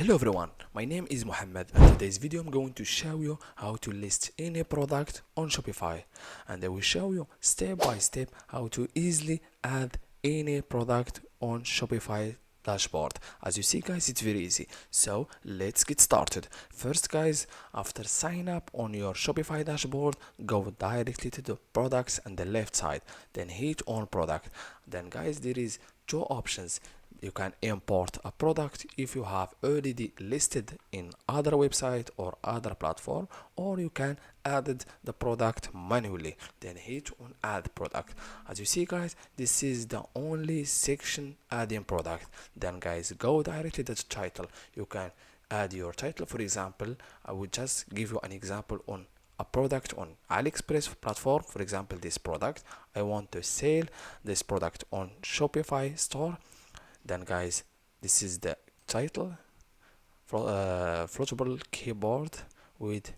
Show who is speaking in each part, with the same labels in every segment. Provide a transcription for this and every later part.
Speaker 1: Hello everyone, my name is Mohammed and today's video I'm going to show you how to list any product on Shopify, and I will show you step by step how to easily add any product on Shopify dashboard. As you see guys, it's very easy, so let's get started. First guys, after sign up on your Shopify dashboard, go directly to the products on the left side, then hit on product. Then guys, there is two options. You can import a product if you have already listed in other website or other platform, or you can add the product manually, then hit on add product. As you see guys, this is the only section adding product. Then guys, go directly to the title. You can add your title. For example, I would just give you an example on a product on AliExpress platform. For example, this product, I want to sell this product on Shopify store. Then guys, this is the title, floatable keyboard with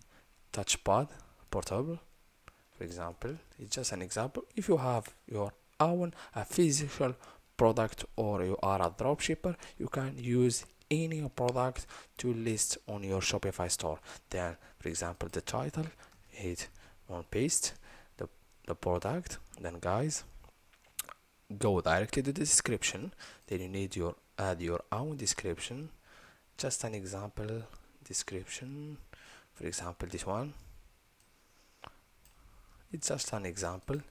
Speaker 1: touchpad, portable. For example, it's just an example. If you have your own a physical product or you are a dropshipper, you can use any product to list on your Shopify store. Then for example, the title, hit on paste the product. Then guys, go directly to the description. Then you need your add your own description. Just an example description. For example, this one, it's just an example.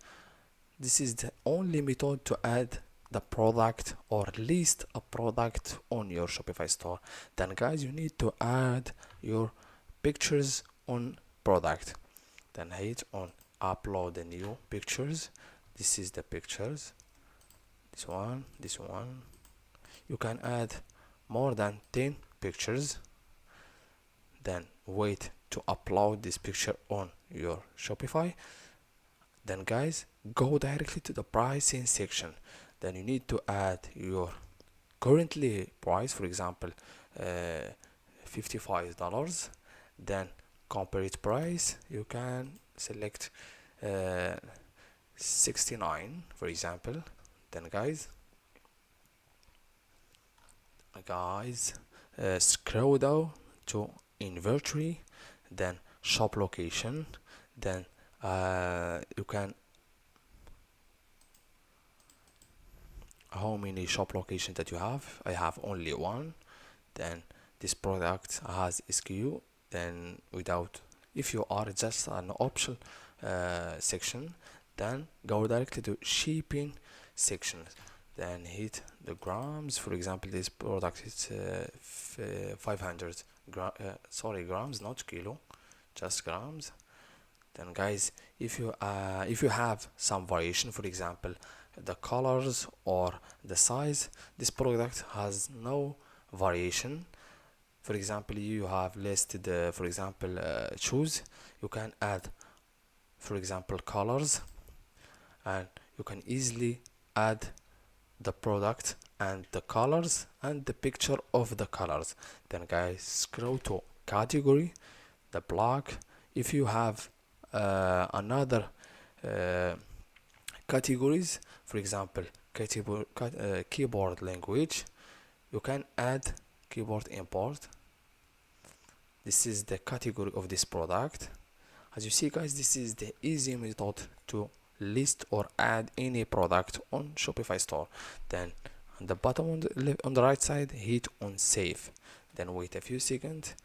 Speaker 1: This is the only method to add the product or list a product on your Shopify store. Then guys, you need to add your pictures on product. Then hit on upload the new pictures. This is the pictures. This one. You can add more than 10 pictures. Then wait to upload this picture on your Shopify. Then guys, go directly to the pricing section. Then you need to add your currently price, for example, $55. Then compare price, you can select 69, for example. Then guys, scroll down to inventory, then shop location. Then you can how many shop locations that you have. I have only one. Then this product has SKU. Then without, if you are just an option section, then go directly to shipping section. Then hit the grams. For example, this product is 500 grams, not kilo, just grams. Then guys, if you have some variation, for example the colors or the size, this product has no variation. For example, you have listed for example shoes, you can add for example colors, and you can easily add the product and the colors and the picture of the colors. Then guys, scroll to category, the block. If you have another categories, for example keyboard language, you can add keyboard import. This is the category of this product. As you see guys, this is the easy method to list or add any product on Shopify store. Then on the bottom on the right side, hit on save. Then wait a few seconds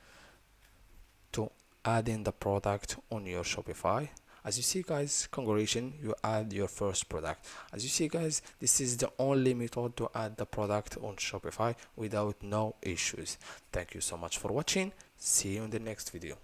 Speaker 1: to add in the product on your Shopify. As you see guys, congratulations, you add your first product. As you see guys, this is the only method to add the product on Shopify without no issues. Thank you so much for watching. See you in the next video.